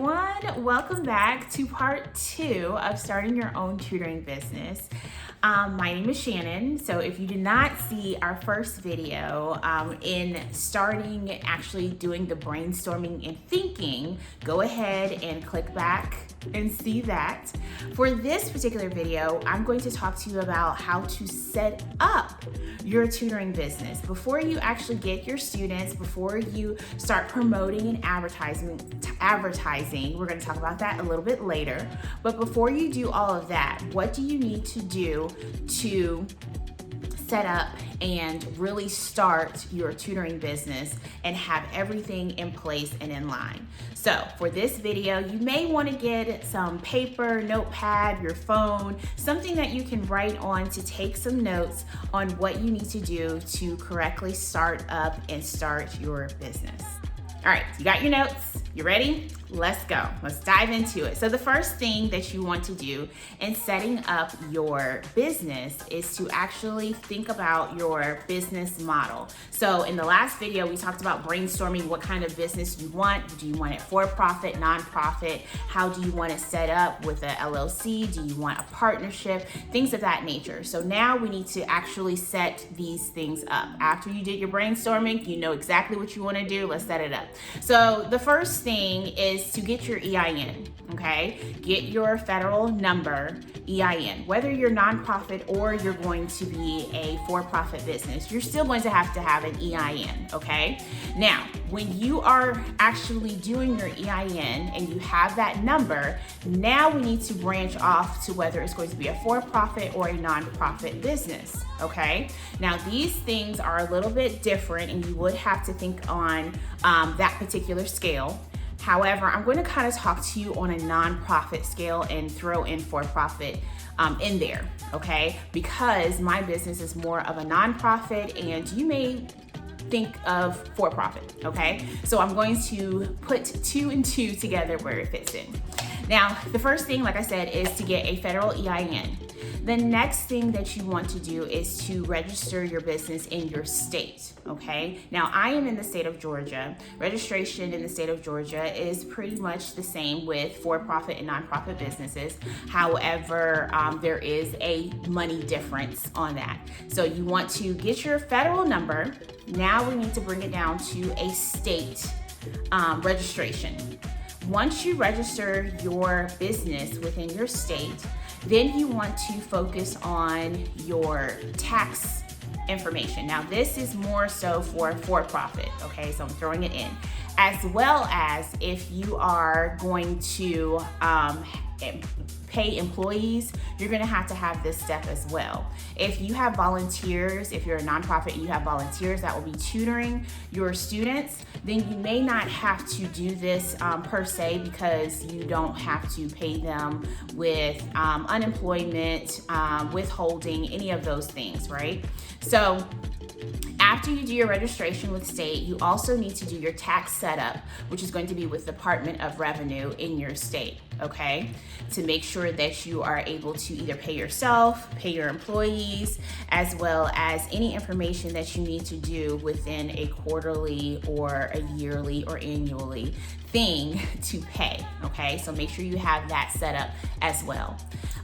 everyone. Welcome back to part 2 of starting your own tutoring business. My name is Shannon. So if you did not see our first video in starting actually doing the brainstorming and thinking, go ahead and click back and see that. For this particular video, I'm going to talk to you about how to set up your tutoring business. Before you actually get your students, before you start promoting and advertising, we're going to talk about that a little bit later. But before you do all of that, what do you need to do to set up and really start your tutoring business and have everything in place and in line? So for this video, you may want to get some paper, notepad, your phone, something that you can write on to take some notes on what you need to do to correctly start up and start your business. All right, you got your notes? You ready? Let's go. Let's dive into it. So the first thing that you want to do in setting up your business is to actually think about your business model. So in the last video, we talked about brainstorming what kind of business you want. Do you want it for-profit, nonprofit? How do you want it set up with a LLC? Do you want a partnership? Things of that nature. So now we need to actually set these things up. After you did your brainstorming, you know exactly what you want to do. Let's set it up. So the first thing is to get your EIN, okay? Get your federal number EIN. Whether you're nonprofit or you're going to be a for-profit business, you're still going to have an EIN, okay? Now, when you are actually doing your EIN and you have that number, now we need to branch off to whether it's going to be a for-profit or a nonprofit business, okay? Now, these things are a little bit different and you would have to think on that particular scale. However, I'm going to kind of talk to you on a nonprofit scale and throw in for-profit in there, okay? Because my business is more of a nonprofit and you may think of for-profit, okay? So I'm going to put 2 and 2 together where it fits in. Now, the first thing, like I said, is to get a federal EIN. The next thing that you want to do is to register your business in your state, okay? Now, I am in the state of Georgia. Registration in the state of Georgia is pretty much the same with for-profit and nonprofit businesses. However, there is a money difference on that. So you want to get your federal number. Now we need to bring it down to a state registration. Once you register your business within your state, then you want to focus on your tax information. Now, this is more so for-profit, okay? So I'm throwing it in. As well as if you are going to pay employees, you're gonna have to have this step as well. If you have volunteers, if you're a nonprofit and you have volunteers that will be tutoring your students, then you may not have to do this per se because you don't have to pay them with unemployment, withholding, any of those things, right? So after you do your registration with state, you also need to do your tax setup, which is going to be with Department of Revenue in your state, okay? To make sure that you are able to either pay yourself, pay your employees, as well as any information that you need to do within a quarterly or a yearly or annually thing to pay, okay? So make sure you have that set up as well.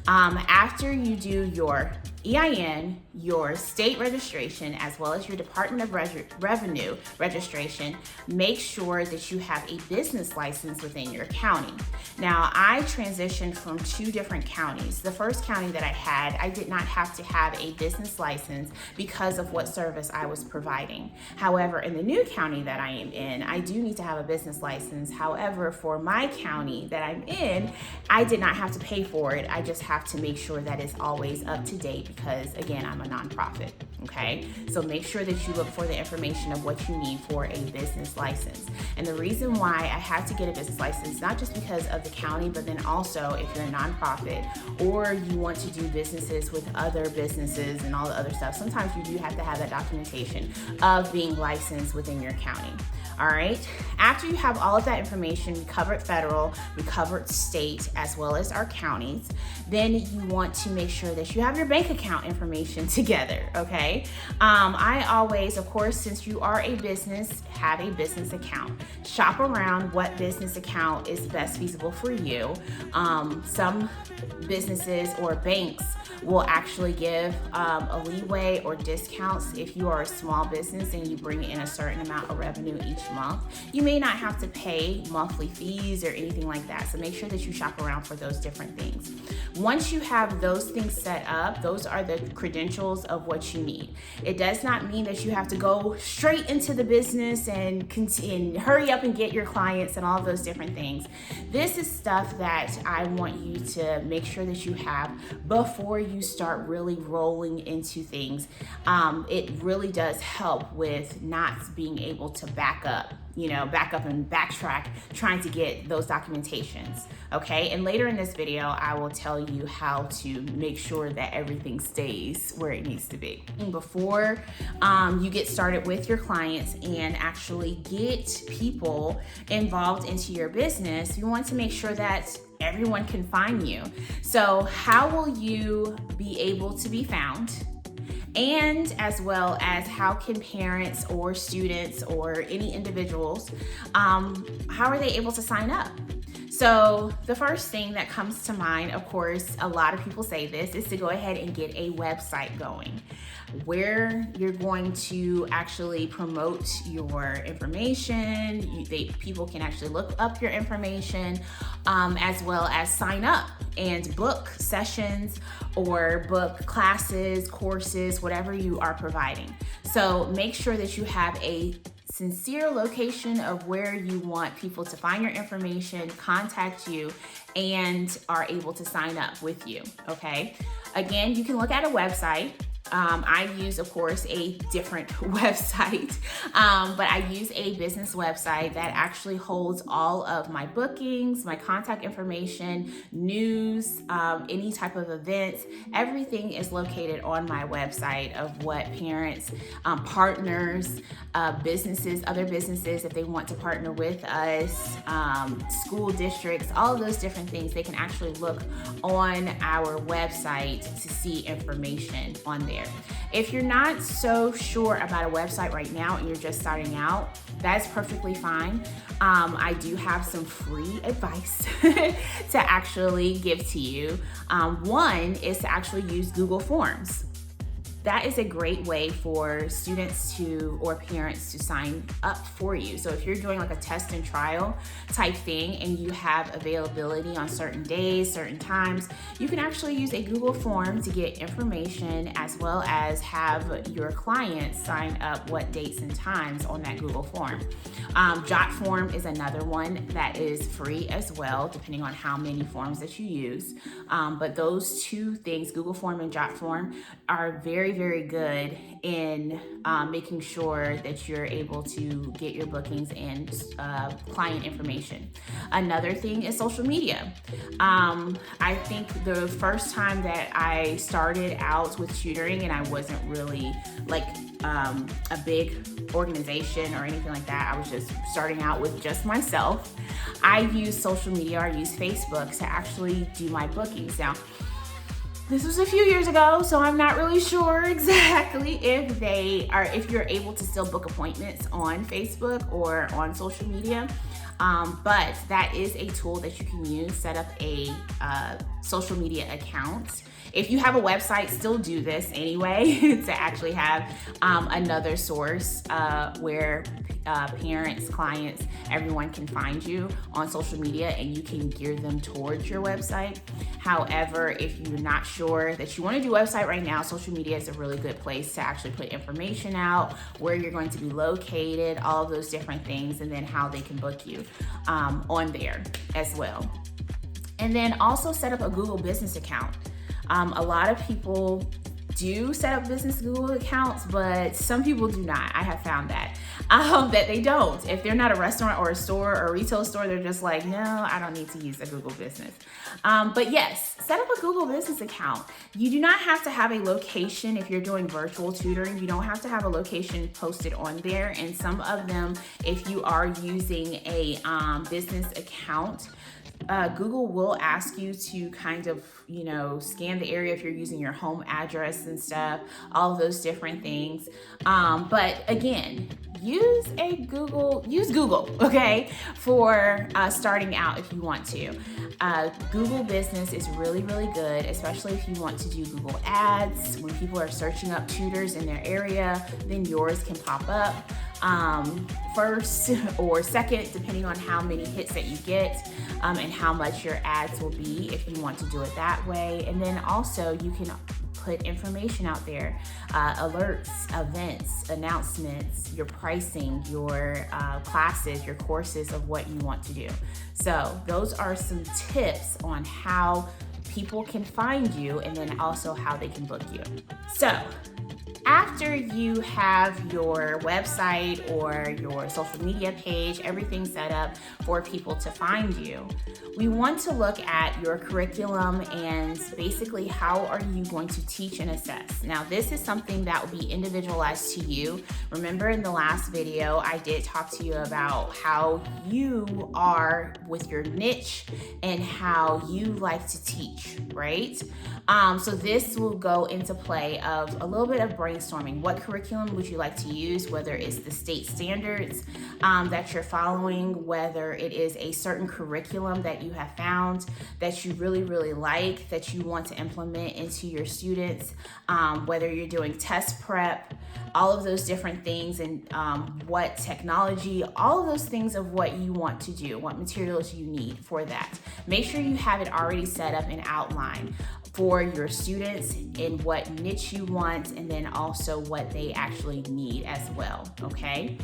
After you do your EIN, your state registration, as well as your Department of Revenue registration, make sure that you have a business license within your county. Now, I transitioned from 2 different counties. The first county that I had, I did not have to have a business license because of what service I was providing. However, in the new county that I am in, I do need to have a business license. However, for my county that I'm in, I did not have to pay for it. I just have to make sure that it's always up to date because, again, I'm a nonprofit, okay? So make sure that you look for the information of what you need for a business license. And the reason why I had to get a business license, not just because of the county, but then also if you're a nonprofit or you want to do businesses with other businesses and all the other stuff, sometimes you do have to have that documentation of being licensed within your county. All right, after you have all of that information, we covered federal, we covered state, as well as our counties, then you want to make sure that you have your bank account information together, okay? okay? I always, of course, since you are a business, have a business account. Shop around what business account is best feasible for you. Some businesses or banks will actually give a leeway or discounts if you are a small business and you bring in a certain amount of revenue each month. You may not have to pay monthly fees or anything like that, so make sure that you shop around for those different things. Once you have those things set up, those are the credentials of what you need. It does not mean that you have to go straight into the business and hurry up and get your clients and all those different things. This is stuff that I want you to make sure that you have before you start really rolling into things. It really does help with not being able to back up and backtrack trying to get those documentations, okay? And later in this video, I will tell you how to make sure that everything stays where it needs to be. Before you get started with your clients and actually get people involved into your business, you want to make sure that everyone can find you. So how will you be able to be found? And as well as how can parents or students or any individuals, how are they able to sign up? So the first thing that comes to mind, of course, a lot of people say this, is to go ahead and get a website going where you're going to actually promote your information. People can actually look up your information, as well as sign up and book sessions or book classes, courses, whatever you are providing. So make sure that you have a sincere location of where you want people to find your information, contact you, and are able to sign up with you, okay? Again, you can look at a website. I use, of course, a different website, but I use a business website that actually holds all of my bookings, my contact information, news, any type of events. Everything is located on my website of what parents, partners, businesses, other businesses, if they want to partner with us, school districts, all of those different things, they can actually look on our website to see information on there. If you're not so sure about a website right now and you're just starting out, that's perfectly fine. I do have some free advice to actually give to you. One is to actually use Google Forms. That is a great way for students or parents to sign up for you. So if you're doing like a test and trial type thing and you have availability on certain days, certain times, you can actually use a Google form to get information as well as have your clients sign up what dates and times on that Google form. Jot form is another one that is free as well, depending on how many forms that you use. But those two things, Google form and Jot form, are very, very good in making sure that you're able to get your bookings and client information. Another thing is social media. I think the first time that I started out with tutoring and I wasn't really like a big organization or anything like that, I was just starting out with just myself. I use social media, I use Facebook to actually do my bookings. Now, this was a few years ago, so I'm not really sure exactly if you're able to still book appointments on Facebook or on social media. But that is a tool that you can use, set up a social media account. If you have a website, still do this anyway to actually have another source where parents, clients, everyone can find you on social media and you can gear them towards your website. However, if you're not sure that you want to do a website right now, social media is a really good place to actually put information out, where you're going to be located, all of those different things, and then how they can book you on there as well. And then also set up a Google business account. A lot of people do set up business Google accounts, but some people do not. I have found that they don't. If they're not a restaurant or a store or a retail store, they're just like, no, I don't need to use a Google business. But yes, set up a Google business account. You do not have to have a location if you're doing virtual tutoring. You don't have to have a location posted on there. And some of them, if you are using a business account, Google will ask you to kind of, scan the area if you're using your home address and stuff, all of those different things. But again, use Google, okay, for starting out if you want to. Google Business is really, really good, especially if you want to do Google Ads. When people are searching up tutors in their area, then yours can pop up first or second, depending on how many hits that you get, and how much your ads will be if you want to do it that way. And then also you can put information out there, alerts, events, announcements, your pricing, your classes, your courses of what you want to do. So those are some tips on how people can find you, and then also how they can book you. So after you have your website or your social media page, everything set up for people to find you, we want to look at your curriculum and basically how are you going to teach and assess. Now, this is something that will be individualized to you. Remember in the last video, I did talk to you about how you are with your niche and how you like to teach, right? So this will go into play of a little bit of brainstorming. What curriculum would you like to use, whether it's the state standards that you're following, whether it is a certain curriculum that you have found that you really, really like, that you want to implement into your students, whether you're doing test prep, all of those different things, and what technology, all of those things of what you want to do, what materials you need for that. Make sure you have it already set up and outlined for your students and what niche you want, and then also what they actually need as well, okay?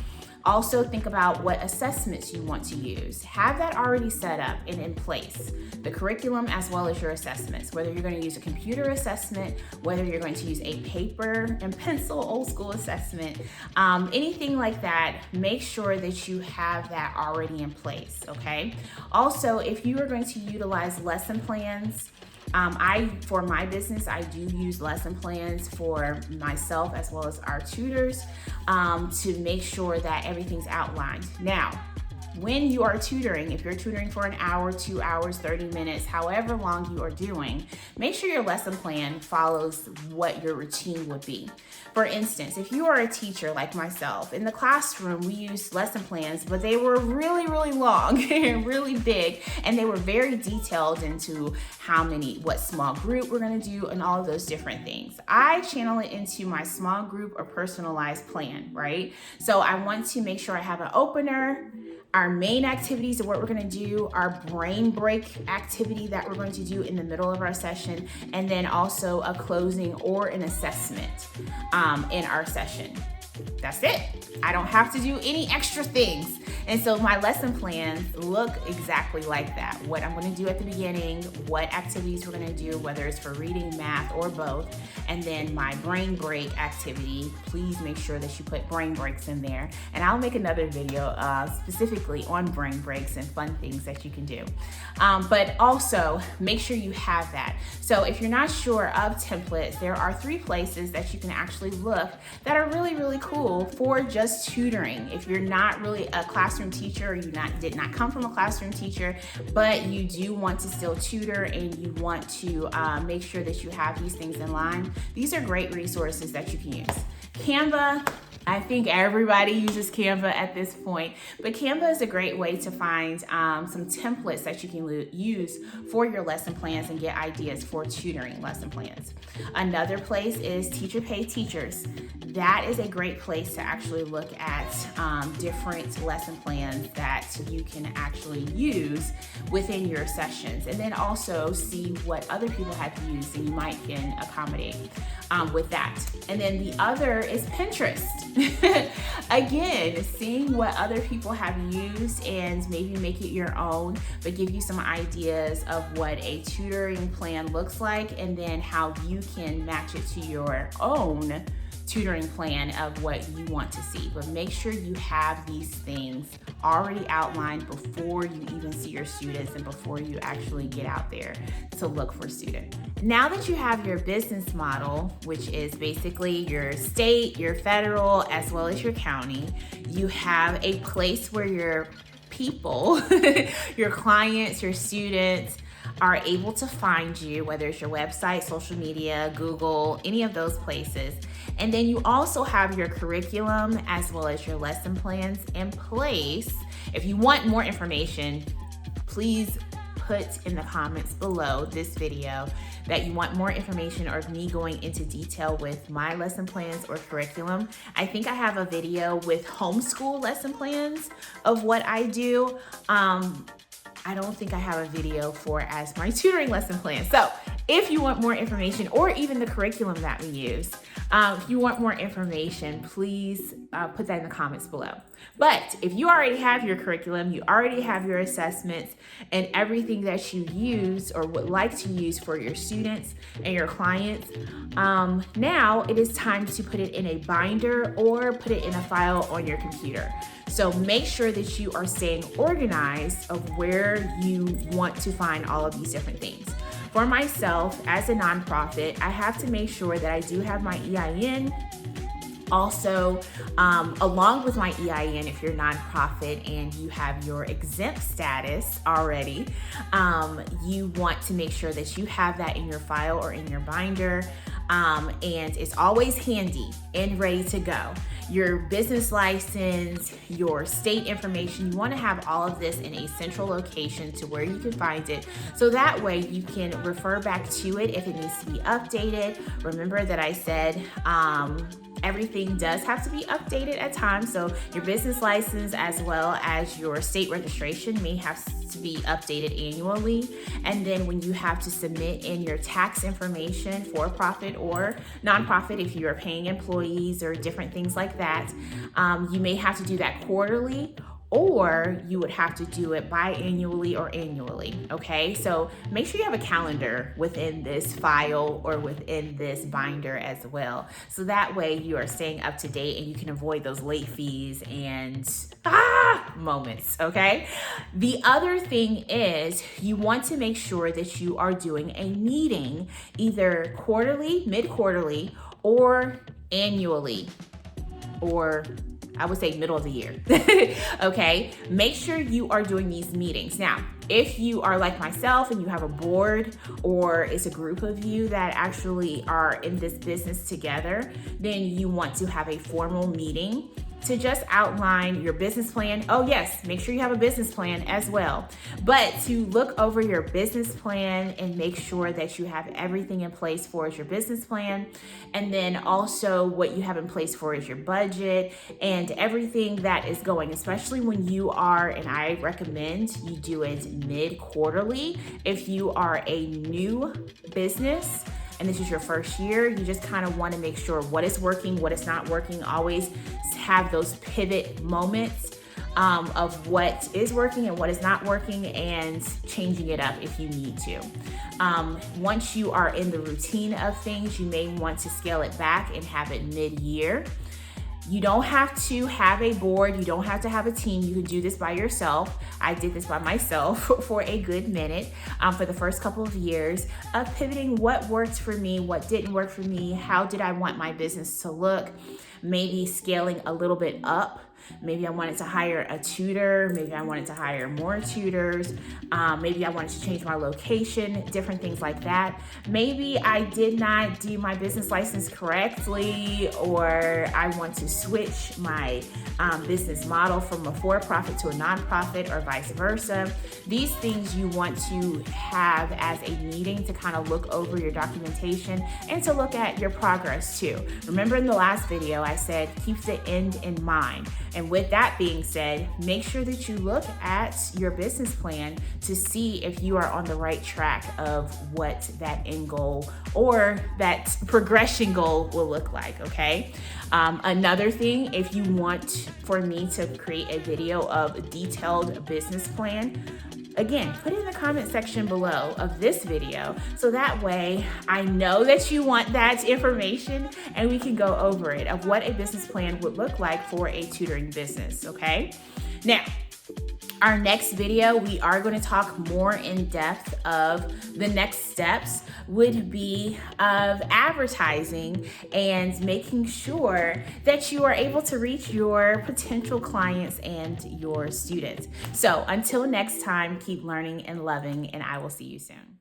Also think about what assessments you want to use. Have that already set up and in place. The curriculum as well as your assessments, whether you're going to use a computer assessment, whether you're going to use a paper and pencil old school assessment, anything like that, make sure that you have that already in place, okay? Also, if you are going to utilize lesson plans, for my business, I do use lesson plans for myself as well as our tutors to make sure that everything's outlined. Now, when you are tutoring, if you're tutoring for an hour, 2 hours, 30 minutes, however long you are doing, make sure your lesson plan follows what your routine would be. For instance, if you are a teacher like myself, in the classroom, we used lesson plans, but they were really, really long and really big, and they were very detailed into what small group we're gonna do and all of those different things. I channel it into my small group or personalized plan, right? So I want to make sure I have an opener, our main activities of what we're gonna do, our brain break activity that we're going to do in the middle of our session, and then also a closing or an assessment in our session. That's it. I don't have to do any extra things. And so my lesson plans look exactly like that. What I'm going to do at the beginning, what activities we're going to do, whether it's for reading, math, or both. And then my brain break activity, please make sure that you put brain breaks in there. And I'll make another video specifically on brain breaks and fun things that you can do. But also make sure you have that. So if you're not sure of templates, there are 3 places that you can actually look that are really, really cool for just tutoring. If you're not really a classroom teacher, or did not come from a classroom teacher, but you do want to still tutor and you want to make sure that you have these things in line, these are great resources that you can use. Canva, I think everybody uses Canva at this point, but Canva is a great way to find some templates that you can use for your lesson plans and get ideas for tutoring lesson plans. Another place is Teacher Pay Teachers. That is a great place to actually look at different lesson plans that you can actually use within your sessions, and then also see what other people have used and you might can accommodate with that. And then the other is Pinterest. Again, seeing what other people have used and maybe make it your own, but give you some ideas of what a tutoring plan looks like, and then how you can match it to your own tutoring plan of what you want to see. But make sure you have these things already outlined before you even see your students and before you actually get out there to look for students. Now that you have your business model, which is basically your state, your federal, as well as your county, you have a place where your people, your clients, your students are able to find you, whether it's your website, social media, Google, any of those places. And then you also have your curriculum as well as your lesson plans in place. If you want more information, please put in the comments below this video that you want more information or me going into detail with my lesson plans or curriculum. I think I have a video with homeschool lesson plans of what I do. I don't think I have a video for as my tutoring lesson plan. So if you want more information or even the curriculum that we use, if you want more information, please put that in the comments below. But if you already have your curriculum, you already have your assessments and everything that you use or would like to use for your students and your clients, now it is time to put it in a binder or put it in a file on your computer. So make sure that you are staying organized of where you want to find all of these different things. For myself, as a nonprofit, I have to make sure that I do have my EIN. Also, along with my EIN, if you're a nonprofit and you have your exempt status already, you want to make sure that you have that in your file or in your binder. And it's always handy and ready to go. Your business license, your state information, you want to have all of this in a central location to where you can find it. So that way you can refer back to it if it needs to be updated. Remember that I said, everything does have to be updated at times. So your business license as well as your state registration may have to be updated annually. And then when you have to submit in your tax information for profit or nonprofit, if you are paying employees or different things like that, you may have to do that quarterly, or you would have to do it biannually or annually, okay? So make sure you have a calendar within this file or within this binder as well. So that way you are staying up to date and you can avoid those late fees and moments, okay? The other thing is you want to make sure that you are doing a meeting either quarterly, mid-quarterly, or annually, or I would say middle of the year, okay? Make sure you are doing these meetings. Now, if you are like myself and you have a board or it's a group of you that actually are in this business together, then you want to have a formal meeting to just outline your business plan. Oh yes, make sure you have a business plan as well. But to look over your business plan and make sure that you have everything in place for your business plan. And then also what you have in place for is your budget and everything that is going, especially when you are, and I recommend you do it mid-quarterly. If you are a new business, and this is your first year, you just kind of want to make sure what is working, what is not working. Always have those pivot moments of what is working and what is not working and changing it up if you need to. Once you are in the routine of things, you may want to scale it back and have it mid-year. You don't have to have a board. You don't have to have a team. You can do this by yourself. I did this by myself for a good minute for the first couple of years of pivoting what worked for me, what didn't work for me, how did I want my business to look, maybe scaling a little bit up. Maybe I wanted to hire a tutor. Maybe I wanted to hire more tutors. Maybe I wanted to change my location, different things like that. Maybe I did not do my business license correctly, or I want to switch my business model from a for-profit to a nonprofit or vice versa. These things you want to have as a meeting to kind of look over your documentation and to look at your progress too. Remember in the last video, I said, keep the end in mind. And with that being said, make sure that you look at your business plan to see if you are on the right track of what that end goal or that progression goal will look like, okay? Another thing, if you want for me to create a video of a detailed business plan, again, put it in the comment section below of this video so that way I know that you want that information and we can go over it of what a business plan would look like for a tutoring business, okay? Now, Our next video, we are going to talk more in depth of the next steps would be of advertising and making sure that you are able to reach your potential clients and your students. So until next time, keep learning and loving, and I will see you soon.